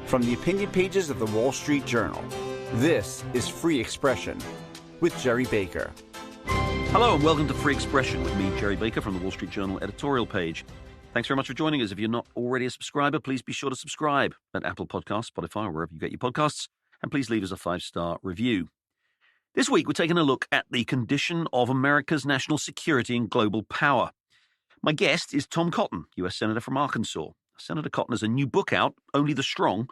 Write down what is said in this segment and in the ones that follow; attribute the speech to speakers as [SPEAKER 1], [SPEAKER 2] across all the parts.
[SPEAKER 1] From the opinion pages of the Wall Street Journal, this is Free Expression with Gerry Baker.
[SPEAKER 2] Hello and welcome to Free Expression with me, Gerry Baker, from the Wall Street Journal editorial page. Thanks very much for joining us. If you're not already a subscriber, please be sure to subscribe at Apple Podcasts, Spotify, or wherever you get your podcasts, and please leave us a 5-star review. This week, we're taking a look at the condition of America's national security and global power. My guest is Tom Cotton, U.S. Senator from Arkansas. Senator Cotton has a new book out, Only the Strong,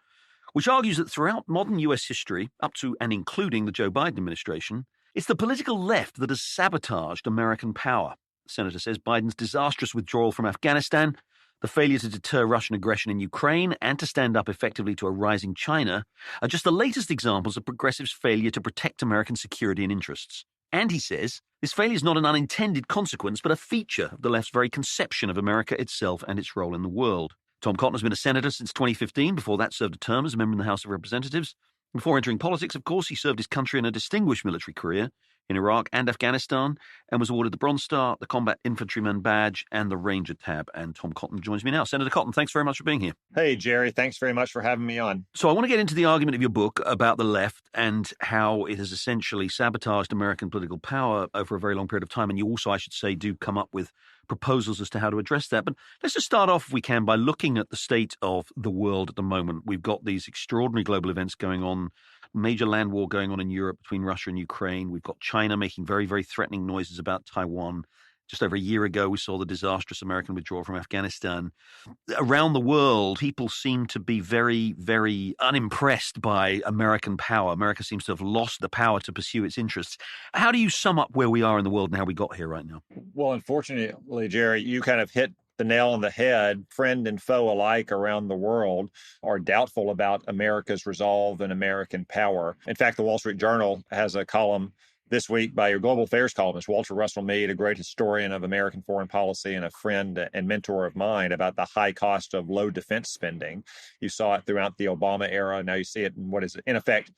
[SPEAKER 2] which argues that throughout modern U.S. history, up to and including the Joe Biden administration, it's the political left that has sabotaged American power. The senator says Biden's disastrous withdrawal from Afghanistan, the failure to deter Russian aggression in Ukraine, and to stand up effectively to a rising China are just the latest examples of progressives' failure to protect American security and interests. And he says this failure is not an unintended consequence, but a feature of the left's very conception of America itself and its role in the world. Tom Cotton has been a senator since 2015. Before that, served a term as a member in the House of Representatives. Before entering politics, of course, he served his country in a distinguished military career in Iraq and Afghanistan and was awarded the Bronze Star, the Combat Infantryman Badge, and the Ranger Tab. And Tom Cotton joins me now. Senator Cotton, thanks very much for being here.
[SPEAKER 3] Hey, Gerry. Thanks very much for having me on.
[SPEAKER 2] So I want to get into the argument of your book about the left and how it has essentially sabotaged American political power over a very long period of time. And you also, I should say, do come up with proposals as to how to address that. But let's just start off, if we can, by looking at the state of the world at the moment. We've got these extraordinary global events going on, major land war going on in Europe between Russia and Ukraine. We've got China making very, very threatening noises about Taiwan. Just over a year ago, we saw the disastrous American withdrawal from Afghanistan. Around the world, people seem to be very, very unimpressed by American power. America seems to have lost the power to pursue its interests. How do you sum up where we are in the world and how we got here right now?
[SPEAKER 3] Well, unfortunately, Gerry, you kind of hit the nail on the head. Friend and foe alike around the world are doubtful about America's resolve and American power. In fact, the Wall Street Journal has a column this week by your global affairs columnist, Walter Russell Mead, a great historian of American foreign policy and a friend and mentor of mine, about the high cost of low defense spending. You saw it throughout the Obama era. Now you see it in what is, in effect,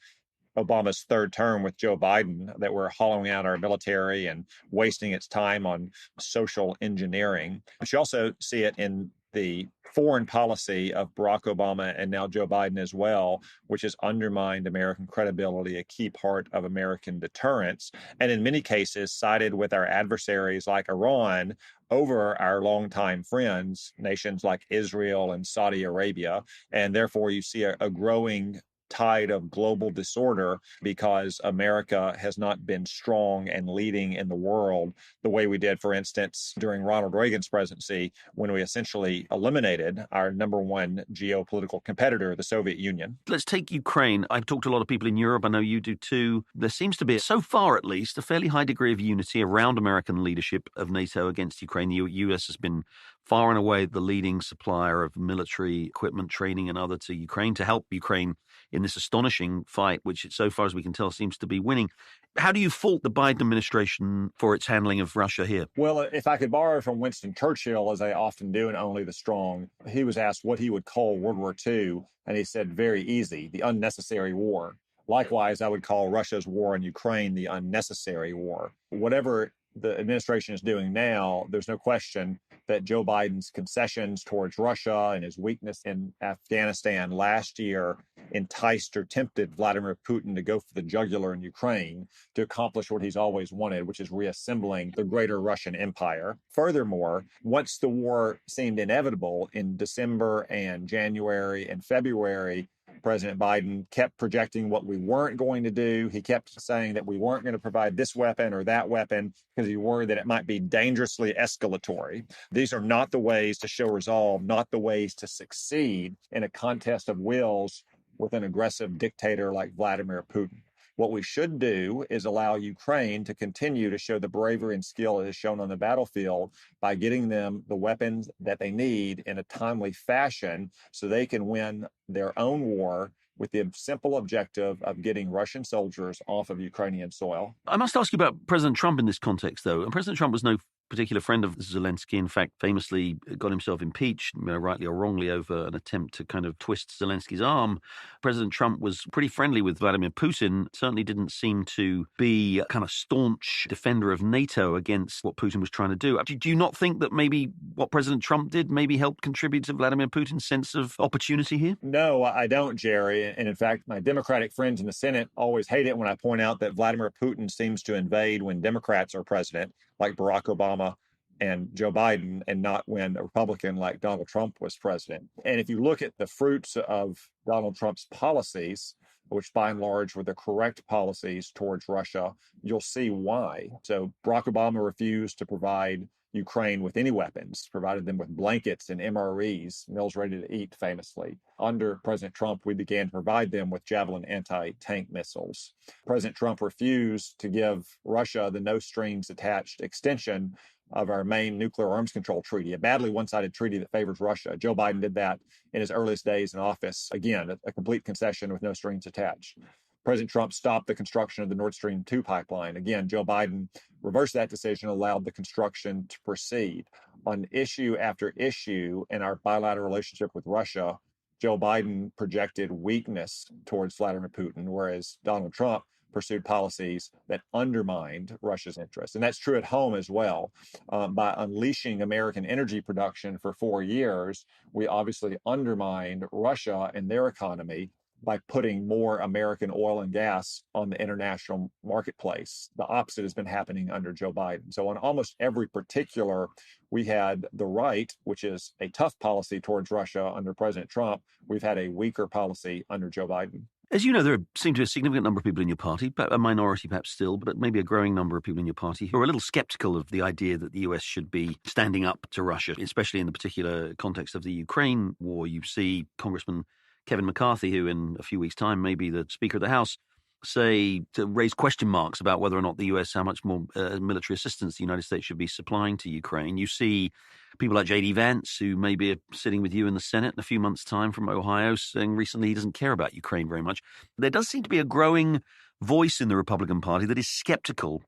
[SPEAKER 3] Obama's third term with Joe Biden, that we're hollowing out our military and wasting its time on social engineering. But you also see it in the foreign policy of Barack Obama and now Joe Biden as well, which has undermined American credibility, a key part of American deterrence, and in many cases sided with our adversaries like Iran over our longtime friends, nations like Israel and Saudi Arabia. And therefore, you see a growing tide of global disorder because America has not been strong and leading in the world the way we did, for instance, during Ronald Reagan's presidency, when we essentially eliminated our number one geopolitical competitor, the Soviet Union.
[SPEAKER 2] Let's take Ukraine. I've talked to a lot of people in Europe. I know you do too. There seems to be, so far at least, a fairly high degree of unity around American leadership of NATO against Ukraine. The U.S. has been far and away the leading supplier of military equipment, training and other to Ukraine to help Ukraine in this astonishing fight, which so far as we can tell seems to be winning. How do you fault the Biden administration for its handling of Russia here?
[SPEAKER 3] Well, if I could borrow from Winston Churchill, as I often do in Only the Strong, he was asked what he would call World War II, and he said, very easy, the unnecessary war. Likewise, I would call Russia's war in Ukraine the unnecessary war. Whatever the administration is doing now, there's no question that Joe Biden's concessions towards Russia and his weakness in Afghanistan last year enticed or tempted Vladimir Putin to go for the jugular in Ukraine to accomplish what he's always wanted, which is reassembling the greater Russian empire. Furthermore, once the war seemed inevitable in December and January and February, President Biden kept projecting what we weren't going to do. He kept saying that we weren't going to provide this weapon or that weapon because he worried that it might be dangerously escalatory. These are not the ways to show resolve, not the ways to succeed in a contest of wills with an aggressive dictator like Vladimir Putin. What we should do is allow Ukraine to continue to show the bravery and skill it has shown on the battlefield by getting them the weapons that they need in a timely fashion so they can win their own war with the simple objective of getting Russian soldiers off of Ukrainian soil.
[SPEAKER 2] I must ask you about President Trump in this context, though. And President Trump was no particular friend of Zelensky, in fact, famously got himself impeached, rightly or wrongly, over an attempt to kind of twist Zelensky's arm. President Trump was pretty friendly with Vladimir Putin, certainly didn't seem to be a kind of staunch defender of NATO against what Putin was trying to do. Do you not think that maybe what President Trump did maybe helped contribute to Vladimir Putin's sense of opportunity here?
[SPEAKER 3] No, I don't, Jerry. And in fact, my Democratic friends in the Senate always hate it when I point out that Vladimir Putin seems to invade when Democrats are president, like Barack Obama and Joe Biden, and not when a Republican like Donald Trump was president. And if you look at the fruits of Donald Trump's policies, which by and large were the correct policies towards Russia, you'll see why. So Barack Obama refused to provide Ukraine with any weapons, provided them with blankets and MREs, meals ready to eat, famously. Under President Trump, we began to provide them with Javelin anti-tank missiles. President Trump refused to give Russia the no strings attached extension of our main nuclear arms control treaty, a badly one-sided treaty that favors Russia. Joe Biden did that in his earliest days in office. Again, a complete concession with no strings attached. President Trump stopped the construction of the Nord Stream 2 pipeline. Again, Joe Biden reversed that decision, allowed the construction to proceed. On issue after issue in our bilateral relationship with Russia, Joe Biden projected weakness towards Vladimir Putin, whereas Donald Trump pursued policies that undermined Russia's interests. And that's true at home as well. By unleashing American energy production for 4 years, we obviously undermined Russia and their economy by putting more American oil and gas on the international marketplace. The opposite has been happening under Joe Biden. So on almost every particular, we had the right, which is a tough policy towards Russia under President Trump. We've had a weaker policy under Joe Biden.
[SPEAKER 2] As you know, there seem to be a significant number of people in your party, a minority perhaps still, but maybe a growing number of people in your party who are a little skeptical of the idea that the US should be standing up to Russia, especially in the particular context of the Ukraine war. You see Congressman Kevin McCarthy, who in a few weeks' time may be the Speaker of the House, say to raise question marks about whether or not the US, how much more military assistance the United States should be supplying to Ukraine. You see people like J.D. Vance, who may be sitting with you in the Senate in a few months' time from Ohio, saying recently he doesn't care about Ukraine very much. There does seem to be a growing voice in the Republican Party that is skeptical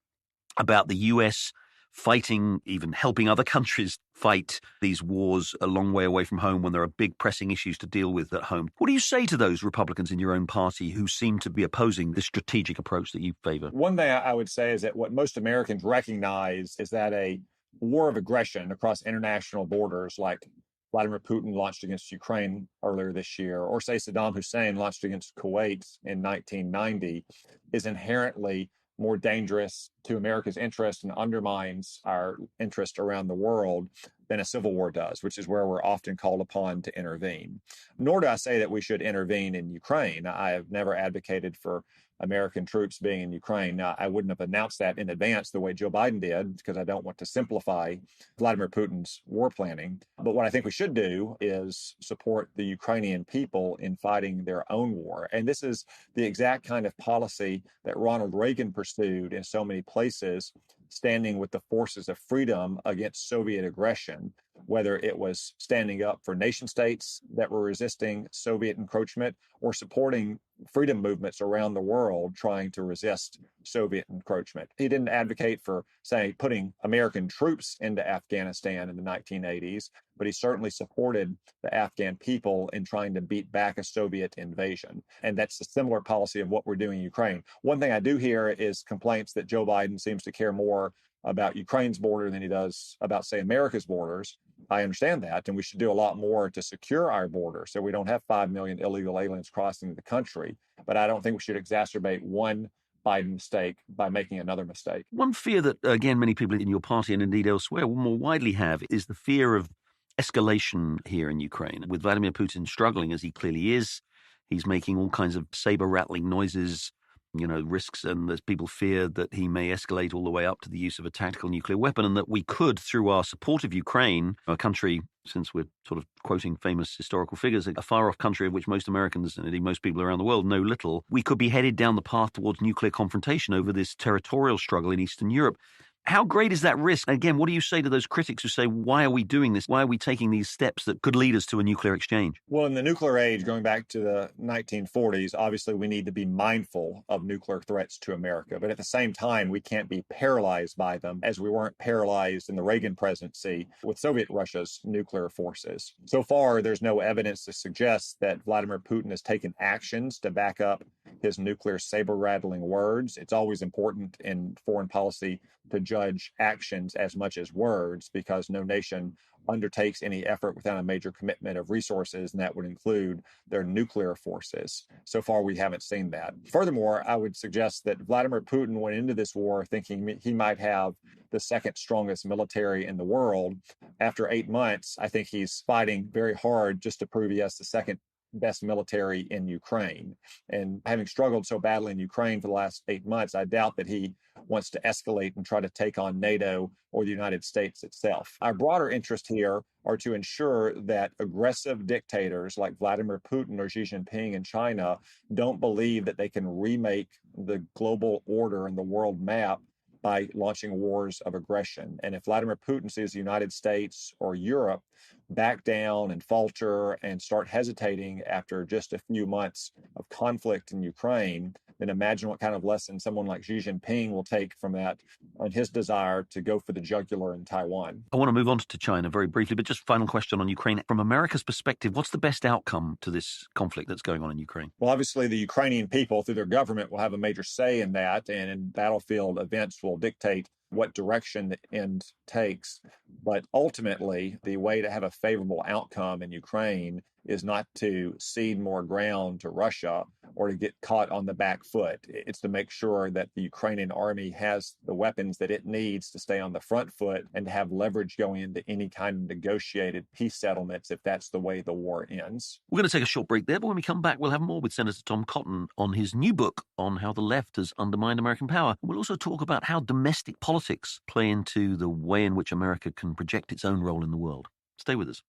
[SPEAKER 2] about the US fighting, even helping other countries fight these wars a long way away from home when there are big pressing issues to deal with at home. What do you say to those Republicans in your own party who seem to be opposing this strategic approach that you favor?
[SPEAKER 3] One thing I would say is that what most Americans recognize is that a war of aggression across international borders, like Vladimir Putin launched against Ukraine earlier this year, or say Saddam Hussein launched against Kuwait in 1990, is inherently more dangerous to America's interest and undermines our interest around the world than a civil war does, which is where we're often called upon to intervene. Nor do I say that we should intervene in Ukraine. I have never advocated for American troops being in Ukraine. Now, I wouldn't have announced that in advance the way Joe Biden did, because I don't want to simplify Vladimir Putin's war planning. But what I think we should do is support the Ukrainian people in fighting their own war. And this is the exact kind of policy that Ronald Reagan pursued in so many places, standing with the forces of freedom against Soviet aggression, whether it was standing up for nation states that were resisting Soviet encroachment or supporting freedom movements around the world trying to resist Soviet encroachment. He didn't advocate for, say, putting American troops into Afghanistan in the 1980s, but he certainly supported the Afghan people in trying to beat back a Soviet invasion. And that's a similar policy of what we're doing in Ukraine. One thing I do hear is complaints that Joe Biden seems to care more about Ukraine's border than he does about, say, America's borders. I understand that, and we should do a lot more to secure our border so we don't have 5 million illegal aliens crossing the country. But I don't think we should exacerbate one Biden mistake by making another mistake.
[SPEAKER 2] One fear that, again, many people in your party and indeed elsewhere more widely have is the fear of escalation here in Ukraine. With Vladimir Putin struggling, as he clearly is, he's making all kinds of saber-rattling noises, risks, and there's people fear that he may escalate all the way up to the use of a tactical nuclear weapon, and that we could, through our support of Ukraine, a country, since we're sort of quoting famous historical figures, a far-off country of which most Americans and indeed most people around the world know little, we could be headed down the path towards nuclear confrontation over this territorial struggle in Eastern Europe. How great is that risk? Again, what do you say to those critics who say, why are we doing this? Why are we taking these steps that could lead us to a nuclear exchange?
[SPEAKER 3] Well, in the nuclear age, going back to the 1940s, obviously we need to be mindful of nuclear threats to America. But at the same time, we can't be paralyzed by them, as we weren't paralyzed in the Reagan presidency with Soviet Russia's nuclear forces. So far, there's no evidence to suggest that Vladimir Putin has taken actions to back up his nuclear saber-rattling words. It's always important in foreign policy to judge actions as much as words, because no nation undertakes any effort without a major commitment of resources, and that would include their nuclear forces. So far, we haven't seen that. Furthermore, I would suggest that Vladimir Putin went into this war thinking he might have the second strongest military in the world. After 8 months, I think he's fighting very hard just to prove he has the second best military in Ukraine. And having struggled so badly in Ukraine for the last 8 months, I doubt that he wants to escalate and try to take on NATO or the United States itself. Our broader interests here are to ensure that aggressive dictators like Vladimir Putin or Xi Jinping in China don't believe that they can remake the global order and the world map by launching wars of aggression. And if Vladimir Putin sees the United States or Europe back down and falter and start hesitating after just a few months of conflict in Ukraine, then imagine what kind of lesson someone like Xi Jinping will take from that and his desire to go for the jugular in Taiwan.
[SPEAKER 2] I want to move on to China very briefly, but just final question on Ukraine. From America's perspective, what's the best outcome to this conflict that's going on in Ukraine?
[SPEAKER 3] Well, obviously, the Ukrainian people, through their government, will have a major say in that, and in battlefield events will dictate what direction the end takes. But ultimately, the way to have a favorable outcome in Ukraine is not to cede more ground to Russia or to get caught on the back foot. It's to make sure that the Ukrainian army has the weapons that it needs to stay on the front foot and to have leverage going into any kind of negotiated peace settlements if that's the way the war ends.
[SPEAKER 2] We're going to take a short break there, but when we come back, we'll have more with Senator Tom Cotton on his new book on how the left has undermined American power. We'll also talk about how domestic politics play into the way in which America can project its own role in the world. Stay with us.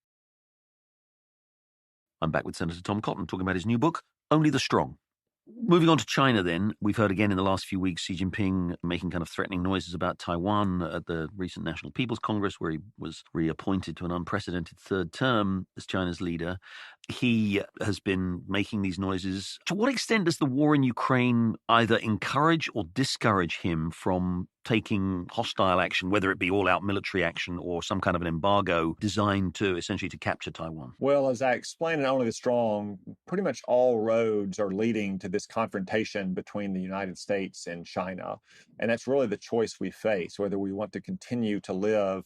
[SPEAKER 2] I'm back with Senator Tom Cotton talking about his new book, Only the Strong. Moving on to China then, we've heard again in the last few weeks Xi Jinping making kind of threatening noises about Taiwan at the recent National People's Congress, where he was reappointed to an unprecedented third term as China's leader. He has been making these noises. To what extent does the war in Ukraine either encourage or discourage him from taking hostile action, whether it be all-out military action or some kind of an embargo designed to essentially to capture Taiwan?
[SPEAKER 3] Well, as I explained in Only the Strong, pretty much all roads are leading to this confrontation between the United States and China. And that's really the choice we face, whether we want to continue to live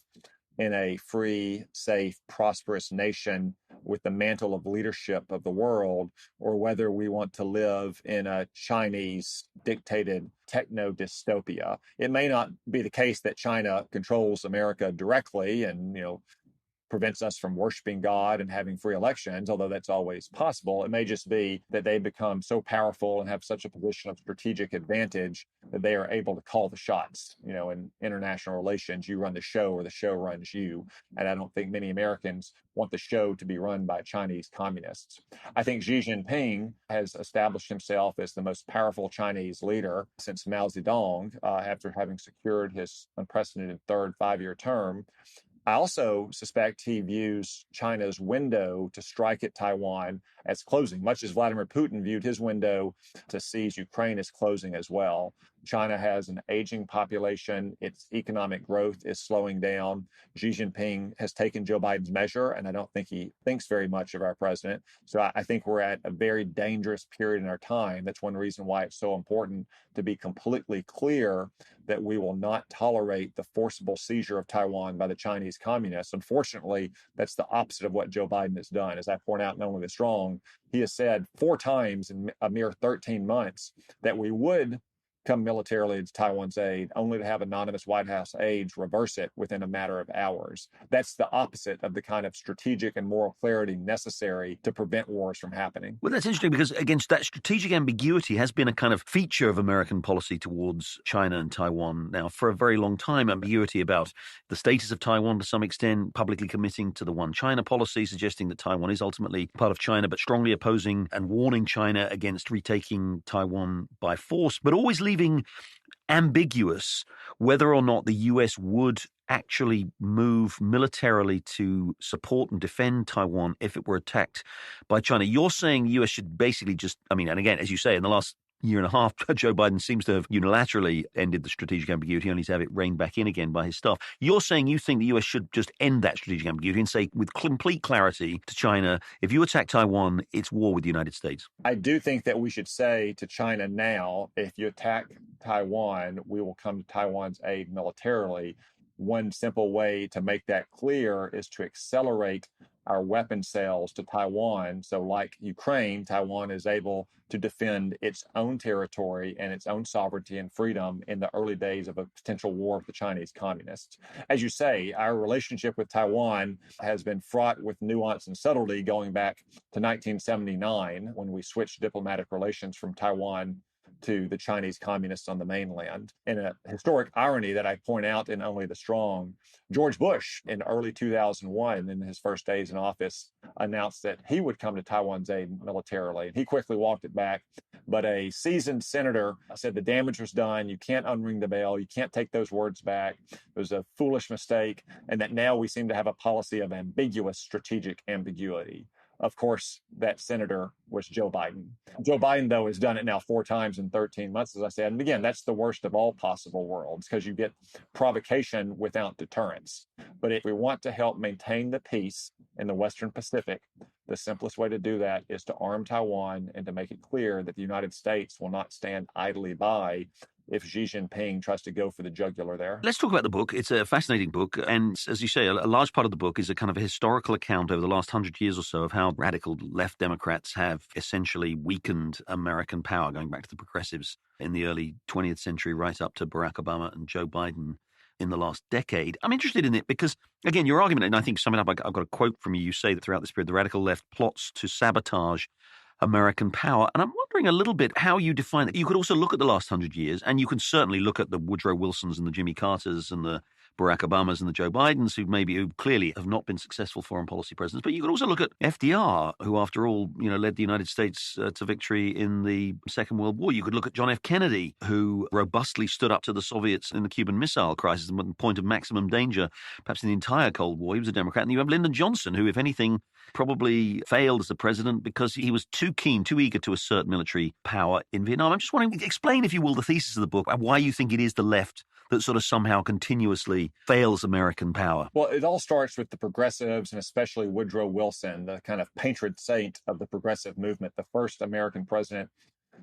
[SPEAKER 3] in a free, safe, prosperous nation with the mantle of leadership of the world, or whether we want to live in a Chinese dictated techno dystopia. It may not be the case that China controls America directly and, prevents us from worshiping God and having free elections, although that's always possible. It may just be that they become so powerful and have such a position of strategic advantage that they are able to call the shots. In international relations, you run the show or the show runs you. And I don't think many Americans want the show to be run by Chinese communists. I think Xi Jinping has established himself as the most powerful Chinese leader since Mao Zedong, after having secured his unprecedented third 5-year term. I also suspect he views China's window to strike at Taiwan as closing, much as Vladimir Putin viewed his window to seize Ukraine as closing as well. China has an aging population. Its economic growth is slowing down. Xi Jinping has taken Joe Biden's measure, and I don't think he thinks very much of our president. So I think we're at a very dangerous period in our time. That's one reason why it's so important to be completely clear that we will not tolerate the forcible seizure of Taiwan by the Chinese communists. Unfortunately, that's the opposite of what Joe Biden has done. As I point out in Only the Strong, he has said 4 times in a mere 13 months that we would come militarily to Taiwan's aid, only to have anonymous White House aides reverse it within a matter of hours. That's the opposite of the kind of strategic and moral clarity necessary to prevent wars from happening.
[SPEAKER 2] Well, that's interesting because, again, that strategic ambiguity has been a kind of feature of American policy towards China and Taiwan now for a very long time. Ambiguity about the status of Taiwan to some extent, publicly committing to the one China policy, suggesting that Taiwan is ultimately part of China, but strongly opposing and warning China against retaking Taiwan by force, but always leaving ambiguous whether or not the US would actually move militarily to support and defend Taiwan if it were attacked by China. You're saying the US should basically just, I mean, and again, as you say, in the last year and a half, Joe Biden seems to have unilaterally ended the strategic ambiguity, only to have it reined back in again by his staff. You're saying you think the US should just end that strategic ambiguity and say with complete clarity to China, if you attack Taiwan, it's war with the United States.
[SPEAKER 3] I do think that we should say to China now, if you attack Taiwan, we will come to Taiwan's aid militarily. One simple way to make that clear is to accelerate our weapon sales to Taiwan. So like Ukraine, Taiwan is able to defend its own territory and its own sovereignty and freedom in the early days of a potential war with the Chinese communists. As you say, our relationship with Taiwan has been fraught with nuance and subtlety going back to 1979 when we switched diplomatic relations from Taiwan to the Chinese communists on the mainland. In a historic irony that I point out in Only the Strong, George Bush in early 2001, in his first days in office, announced that he would come to Taiwan's aid militarily. He quickly walked it back, but a seasoned senator said the damage was done. You can't unring the bell. You can't take those words back. It was a foolish mistake, and that now we seem to have a policy of ambiguous strategic ambiguity. Of course, that senator was Joe Biden. Joe Biden, though, has done it now 4 times in 13 months, as I said. And again, that's the worst of all possible worlds because you get provocation without deterrence. But if we want to help maintain the peace in the Western Pacific, the simplest way to do that is to arm Taiwan and to make it clear that the United States will not stand idly by if Xi Jinping tries to go for the jugular there.
[SPEAKER 2] Let's talk about the book. It's a fascinating book. And as you say, a large part of the book is a kind of a historical account over the last 100 years or so of how radical left Democrats have essentially weakened American power, going back to the progressives in the early 20th century, right up to Barack Obama and Joe Biden in the last decade. I'm interested in it because, again, your argument, and I think summing up, I've got a quote from you. You say that throughout this period, the radical left plots to sabotage American power. And I'm wondering a little bit how you define that. You could also look at the last 100 years, and you can certainly look at the Woodrow Wilsons and the Jimmy Carters and the Barack Obamas and the Joe Bidens, who clearly have not been successful foreign policy presidents. But you could also look at FDR, who, after all, led the United States to victory in the Second World War. You could look at John F. Kennedy, who robustly stood up to the Soviets in the Cuban Missile Crisis and at the point of maximum danger, perhaps in the entire Cold War. He was a Democrat. And you have Lyndon Johnson, who, if anything, probably failed as the president because he was too eager to assert military power in Vietnam. I'm just wondering, explain, if you will, the thesis of the book and why you think it is the left that sort of somehow continuously fails American power.
[SPEAKER 3] Well, it all starts with the progressives, and especially Woodrow Wilson, the kind of patron saint of the progressive movement, the first American president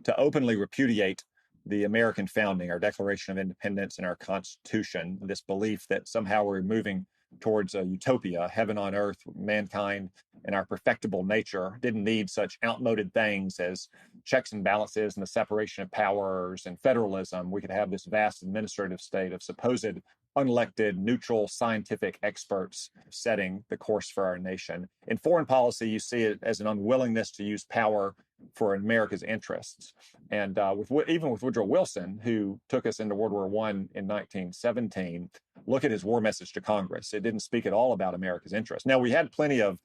[SPEAKER 3] to openly repudiate the American founding, our Declaration of Independence and our Constitution, this belief that somehow we're moving towards a utopia, heaven on earth, mankind and our perfectible nature didn't need such outmoded things as checks and balances and the separation of powers and federalism. We could have this vast administrative state of supposed unelected, neutral, scientific experts setting the course for our nation. In foreign policy, you see it as an unwillingness to use power for America's interests. And even with Woodrow Wilson, who took us into World War I in 1917, look at his war message to Congress. It didn't speak at all about America's interests. Now, we had plenty of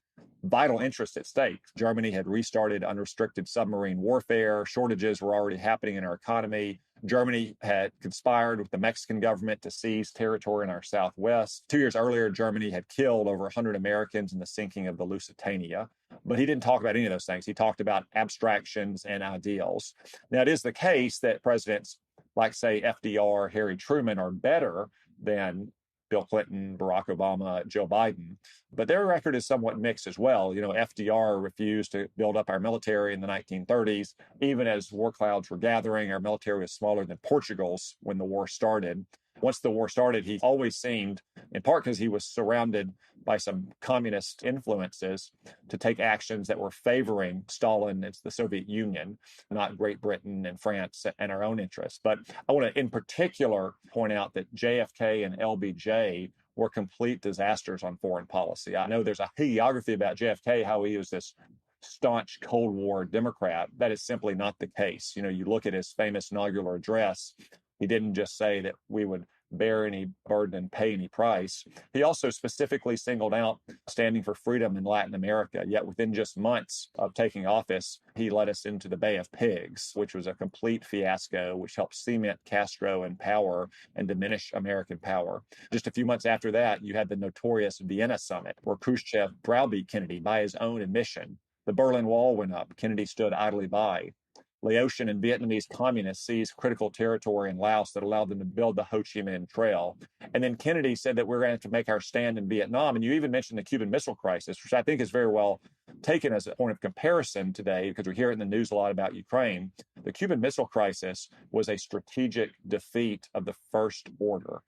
[SPEAKER 3] vital interests at stake. Germany had restarted unrestricted submarine warfare. Shortages were already happening in our economy. Germany had conspired with the Mexican government to seize territory in our southwest. 2 years earlier, Germany had killed over 100 Americans in the sinking of the Lusitania. But he didn't talk about any of those things. He talked about abstractions and ideals. Now, it is the case that presidents like, say, FDR, Harry Truman are better than Bill Clinton, Barack Obama, Joe Biden. But their record is somewhat mixed as well. FDR refused to build up our military in the 1930s. Even as war clouds were gathering, our military was smaller than Portugal's when the war started. Once the war started, he always seemed, in part because he was surrounded by some communist influences, to take actions that were favoring Stalin and the Soviet Union, not Great Britain and France and our own interests. But I want to, in particular, point out that JFK and LBJ were complete disasters on foreign policy. I know there's a hagiography about JFK, how he was this staunch Cold War Democrat. That is simply not the case. You look at his famous inaugural address. He didn't just say that we would bear any burden and pay any price. He also specifically singled out standing for freedom in Latin America, yet within just months of taking office, he led us into the Bay of Pigs, which was a complete fiasco, which helped cement Castro in power and diminish American power. Just a few months after that, you had the notorious Vienna summit, where Khrushchev browbeat Kennedy by his own admission. The Berlin Wall went up. Kennedy stood idly by. Laotian and Vietnamese communists seized critical territory in Laos that allowed them to build the Ho Chi Minh Trail. And then Kennedy said that we're going to have to make our stand in Vietnam. And you even mentioned the Cuban Missile Crisis, which I think is very well taken as a point of comparison today, because we hear it in the news a lot about Ukraine. The Cuban Missile Crisis was a strategic defeat of the First Order.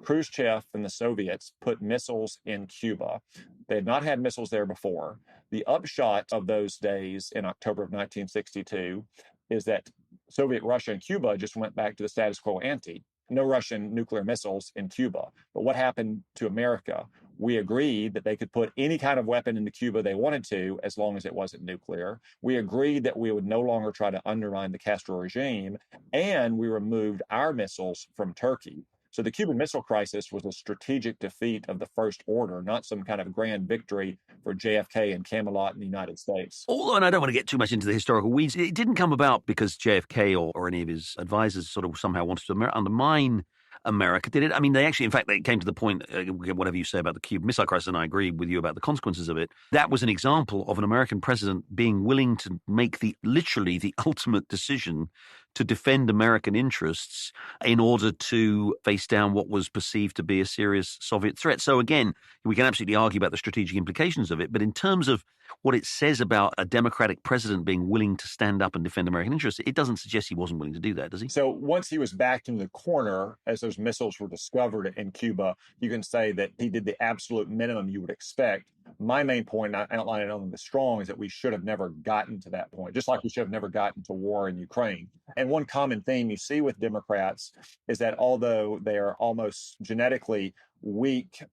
[SPEAKER 3] Khrushchev and the Soviets put missiles in Cuba. They had not had missiles there before. The upshot of those days in October of 1962 is that Soviet Russia and Cuba just went back to the status quo ante. No Russian nuclear missiles in Cuba. But what happened to America? We agreed that they could put any kind of weapon into Cuba they wanted to, as long as it wasn't nuclear. We agreed that we would no longer try to undermine the Castro regime, and we removed our missiles from Turkey. So the Cuban Missile Crisis was a strategic defeat of the First Order, not some kind of grand victory for JFK and Camelot in the United States.
[SPEAKER 2] Although, and I don't want to get too much into the historical weeds, it didn't come about because JFK or any of his advisors sort of somehow wanted to undermine America, did it? I mean, they actually, in fact, they came to the point, whatever you say about the Cuban Missile Crisis, and I agree with you about the consequences of it, that was an example of an American president being willing to make literally the ultimate decision to defend American interests in order to face down what was perceived to be a serious Soviet threat. So again, we can absolutely argue about the strategic implications of it, but in terms of what it says about a Democratic president being willing to stand up and defend American interests, it doesn't suggest he wasn't willing to do that, does he?
[SPEAKER 3] So once he was backed into the corner, as those missiles were discovered in Cuba, you can say that he did the absolute minimum you would expect. My main point, and I outlined it on The Strong, is that we should have never gotten to that point, just like we should have never gotten to war in Ukraine. And one common theme you see with Democrats is that although they are almost genetically weak,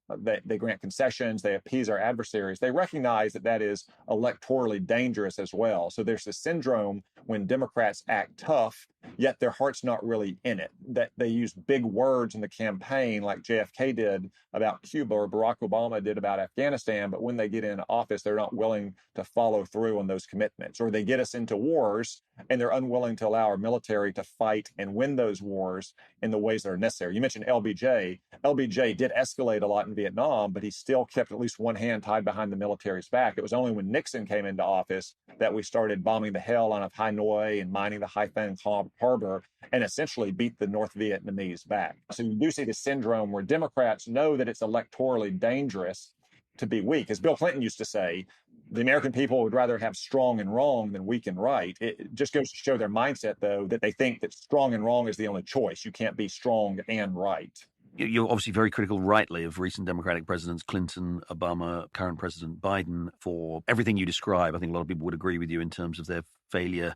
[SPEAKER 3] they grant concessions, they appease our adversaries, they recognize that that is electorally dangerous as well. So there's this syndrome when Democrats act tough, yet their heart's not really in it, that they use big words in the campaign like JFK did about Cuba or Barack Obama did about Afghanistan, but when they get in office, they're not willing to follow through on those commitments, or they get us into wars and they're unwilling to allow our military to fight and win those wars in the ways that are necessary. You mentioned LBJ. LBJ did escalate a lot in Vietnam, but he still kept at least one hand tied behind the military's back. It was only when Nixon came into office that we started bombing the hell out of Hanoi and mining the Haiphong harbor and essentially beat the North Vietnamese back. So you do see the syndrome where Democrats know that it's electorally dangerous to be weak. As Bill Clinton used to say, the American people would rather have strong and wrong than weak and right. It just goes to show their mindset, though, that they think that strong and wrong is the only choice. You can't be strong and right.
[SPEAKER 2] You're obviously very critical, rightly, of recent Democratic presidents, Clinton, Obama, current President Biden, for everything you describe. I think a lot of people would agree with you in terms of their failure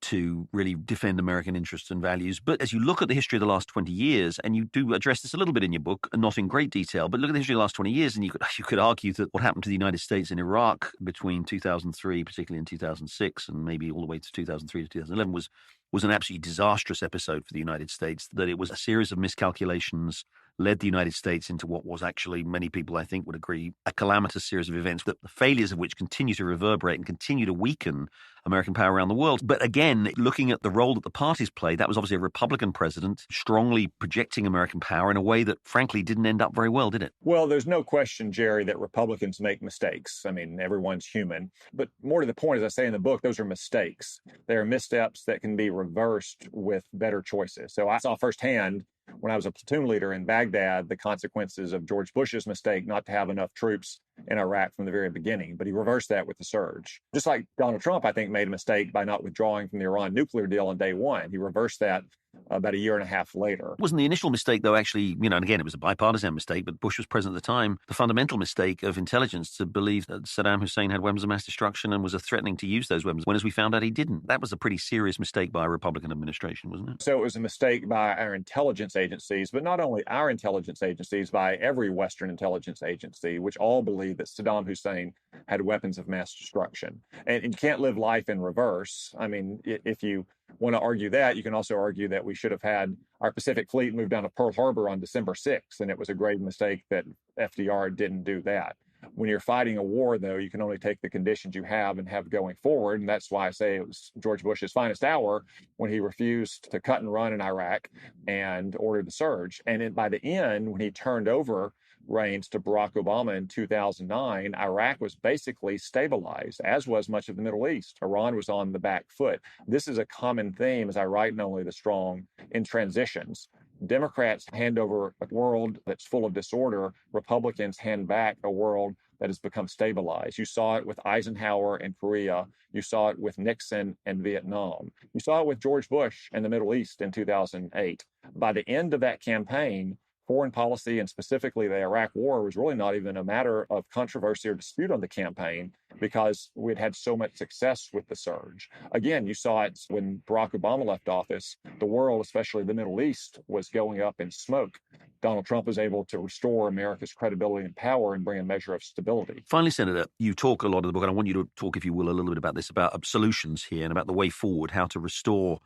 [SPEAKER 2] to really defend American interests and values. But as you look at the history of the last 20 years, and you do address this a little bit in your book, and not in great detail, but look at the history of the last 20 years, and you could argue that what happened to the United States in Iraq between 2003, particularly in 2006, and maybe all the way to 2003 to 2011 was an absolutely disastrous episode for the United States, that it was a series of miscalculations led the United States into what was actually, many people I think would agree, a calamitous series of events, that the failures of which continue to reverberate and continue to weaken American power around the world. But again, looking at the role that the parties played, that was obviously a Republican president strongly projecting American power in a way that frankly didn't end up very well, did it?
[SPEAKER 3] Well, there's no question, Jerry, that Republicans make mistakes. I mean, everyone's human. But more to the point, as I say in the book, those are mistakes. They are missteps that can be reversed with better choices. So I saw firsthand when I was a platoon leader in Baghdad, the consequences of George Bush's mistake not to have enough troops in Iraq from the very beginning. But he reversed that with the surge. Just like Donald Trump, I think, made a mistake by not withdrawing from the Iran nuclear deal on day one. He reversed that about a year and a half later.
[SPEAKER 2] Wasn't the initial mistake, though, actually, and again, it was a bipartisan mistake, but Bush was president at the time, the fundamental mistake of intelligence to believe that Saddam Hussein had weapons of mass destruction and was threatening to use those weapons, when, as we found out, he didn't. That was a pretty serious mistake by a Republican administration, wasn't it?
[SPEAKER 3] So it was a mistake by our intelligence agencies, but not only our intelligence agencies, by every Western intelligence agency, which all believed that Saddam Hussein had weapons of mass destruction. And you can't live life in reverse. I mean, if you want to argue that, you can also argue that we should have had our Pacific Fleet move down to Pearl Harbor on December 6th, and it was a grave mistake that FDR didn't do that. When you're fighting a war, though, you can only take the conditions you have and have going forward. And that's why I say it was George Bush's finest hour when he refused to cut and run in Iraq and ordered the surge. And by the end, when he turned over reins to Barack Obama in 2009, Iraq was basically stabilized, as was much of the Middle East. Iran was on the back foot. This is a common theme, as I write in Only the Strong, in transitions. Democrats hand over a world that's full of disorder. Republicans hand back a world that has become stabilized. You saw it with Eisenhower and Korea. You saw it with Nixon and Vietnam. You saw it with George Bush and the Middle East in 2008. By the end of that campaign, foreign policy and specifically the Iraq war was really not even a matter of controversy or dispute on the campaign because we'd had so much success with the surge. Again, you saw it when Barack Obama left office. The world, especially the Middle East, was going up in smoke. Donald Trump was able to restore America's credibility and power and bring a measure of stability.
[SPEAKER 2] Finally, Senator, you talk a lot in the book, and I want you to talk, if you will, a little bit about this, about solutions here and about the way forward, how to restore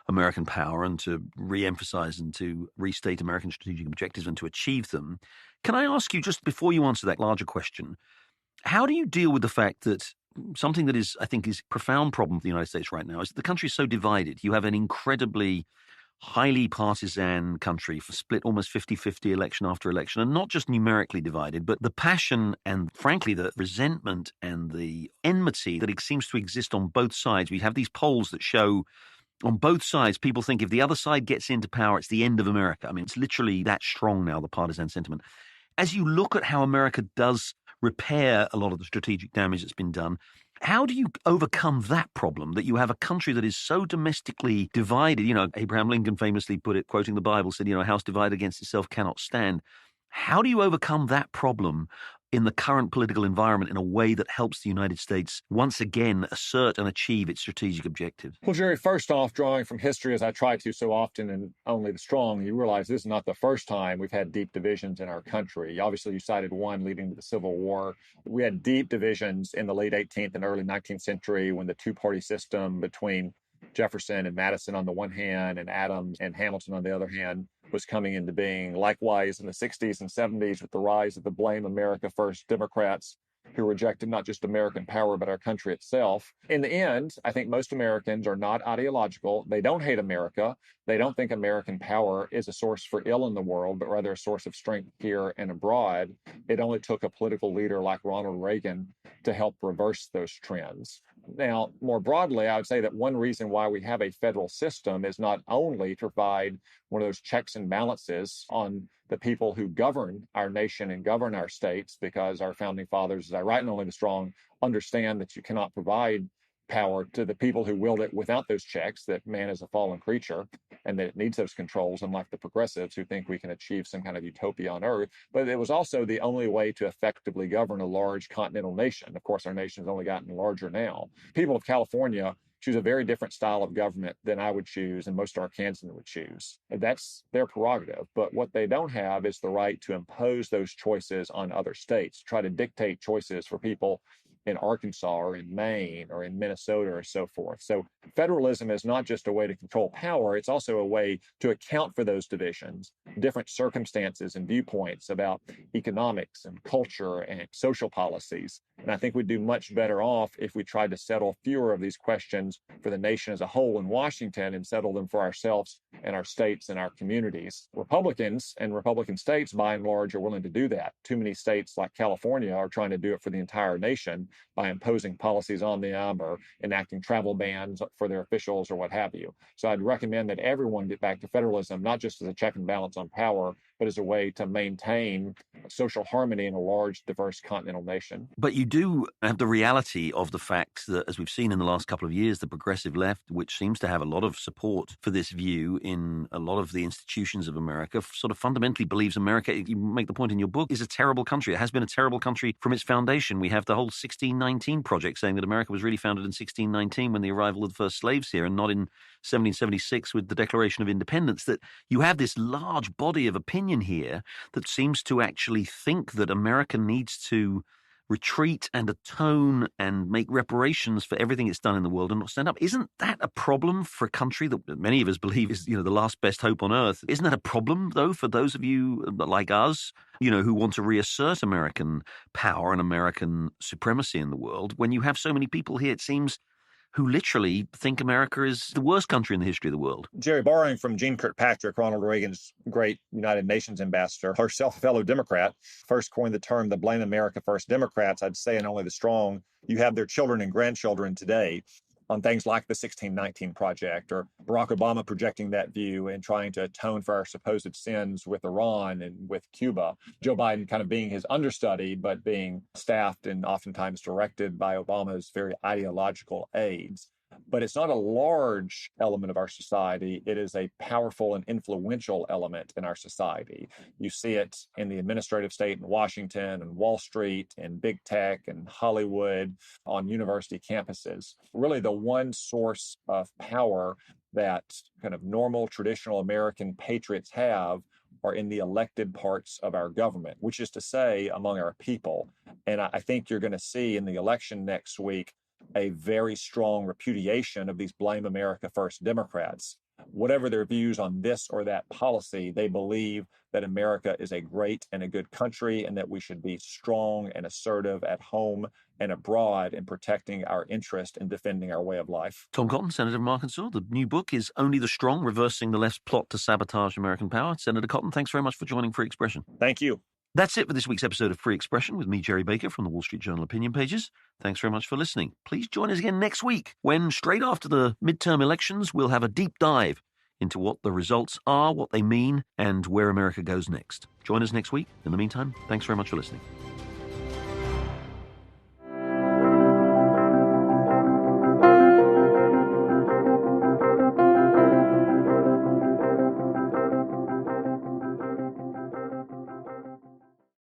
[SPEAKER 2] American power and to re-emphasize and to restate American strategic objectives and to achieve them. Can I ask you, just before you answer that larger question, how do you deal with the fact that something that is, I think, is a profound problem for the United States right now is that the country is so divided? You have an incredibly highly partisan country, split almost 50-50 election after election, and not just numerically divided, but the passion and, frankly, the resentment and the enmity that it seems to exist on both sides. We have these polls that show on both sides, people think if the other side gets into power, it's the end of America. I mean, it's literally that strong now, the partisan sentiment. As you look at how America does repair a lot of the strategic damage that's been done, how do you overcome that problem, that you have a country that is so domestically divided? You know, Abraham Lincoln famously put it, quoting the Bible, said, you know, a house divided against itself cannot stand. How do you overcome that problem in the current political environment in a way that helps the United States once again assert and achieve its strategic objectives?
[SPEAKER 3] Well, Jerry, first off, drawing from history, as I try to so often in Only the Strong, you realize this is not the first time we've had deep divisions in our country. Obviously, you cited one leading to the Civil War. We had deep divisions in the late 18th and early 19th century when the two-party system between Jefferson and Madison on the one hand and Adams and Hamilton on the other hand was coming into being. Likewise, in the 60s and 70s with the rise of the Blame America First Democrats who rejected not just American power, but our country itself. In the end, I think most Americans are not ideological. They don't hate America. They don't think American power is a source for ill in the world, but rather a source of strength here and abroad. It only took a political leader like Ronald Reagan to help reverse those trends. Now, more broadly, I would say that one reason why we have a federal system is not only to provide one of those checks and balances on the people who govern our nation and govern our states, because our founding fathers, as I write in Only the Strong, understand that you cannot provide power to the people who wield it without those checks, that man is a fallen creature and that it needs those controls, unlike the progressives who think we can achieve some kind of utopia on earth. But it was also the only way to effectively govern a large continental nation. Of course, our nation has only gotten larger now. People of California choose a very different style of government than I would choose and most Arkansans would choose. That's their prerogative. But what they don't have is the right to impose those choices on other states, try to dictate choices for people in Arkansas or in Maine or in Minnesota or so forth. So federalism is not just a way to control power, it's also a way to account for those divisions, different circumstances and viewpoints about economics and culture and social policies. And I think we'd do much better off if we tried to settle fewer of these questions for the nation as a whole in Washington and settle them for ourselves and our states and our communities. Republicans and Republican states, by and large, are willing to do that. Too many states like California are trying to do it for the entire nation by imposing policies on them or enacting travel bans for their officials or what have you. So I'd recommend that everyone get back to federalism, not just as a check and balance on power, but as a way to maintain social harmony in a large, diverse continental nation.
[SPEAKER 2] But you do have the reality of the fact that, as we've seen in the last couple of years, the progressive left, which seems to have a lot of support for this view in a lot of the institutions of America, sort of fundamentally believes America, you make the point in your book, is a terrible country. It has been a terrible country from its foundation. We have the whole 1619 project saying that America was really founded in 1619 when the arrival of the first slaves here and not in 1776 with the Declaration of Independence, that you have this large body of opinion here that seems to actually think that America needs to retreat and atone and make reparations for everything it's done in the world and not stand up. Isn't that a problem for a country that many of us believe is, the last best hope on earth? Isn't that a problem, though, for those of you like us, who want to reassert American power and American supremacy in the world, when you have so many people here, it seems, who literally think America is the worst country in the history of the world?
[SPEAKER 3] Jerry, borrowing from Jean Kirkpatrick, Ronald Reagan's great United Nations ambassador, herself a fellow Democrat, first coined the term the Blame America First Democrats, I'd say, and only the strong. You have their children and grandchildren today on things like the 1619 Project, or Barack Obama projecting that view and trying to atone for our supposed sins with Iran and with Cuba. Joe Biden kind of being his understudy, but being staffed and oftentimes directed by Obama's very ideological aides. But it's not a large element of our society. It is a powerful and influential element in our society. You see it in the administrative state in Washington and Wall Street and big tech and Hollywood, on university campuses. Really the one source of power that kind of normal, traditional American patriots have are in the elected parts of our government, which is to say, among our people. And I think you're going to see in the election next week a very strong repudiation of these Blame America First Democrats. Whatever their views on this or that policy, they believe that America is a great and a good country and that we should be strong and assertive at home and abroad in protecting our interest and defending our way of life.
[SPEAKER 2] Tom Cotton, Senator from Arkansas. The new book is Only the Strong, Reversing the Left's Plot to Sabotage American Power. Senator Cotton, thanks very much for joining Free Expression.
[SPEAKER 3] Thank you.
[SPEAKER 2] That's it for this week's episode of Free Expression with me, Gerry Baker, from the Wall Street Journal Opinion Pages. Thanks very much for listening. Please join us again next week when, straight after the midterm elections, we'll have a deep dive into what the results are, what they mean, and where America goes next. Join us next week. In the meantime, thanks very much for listening.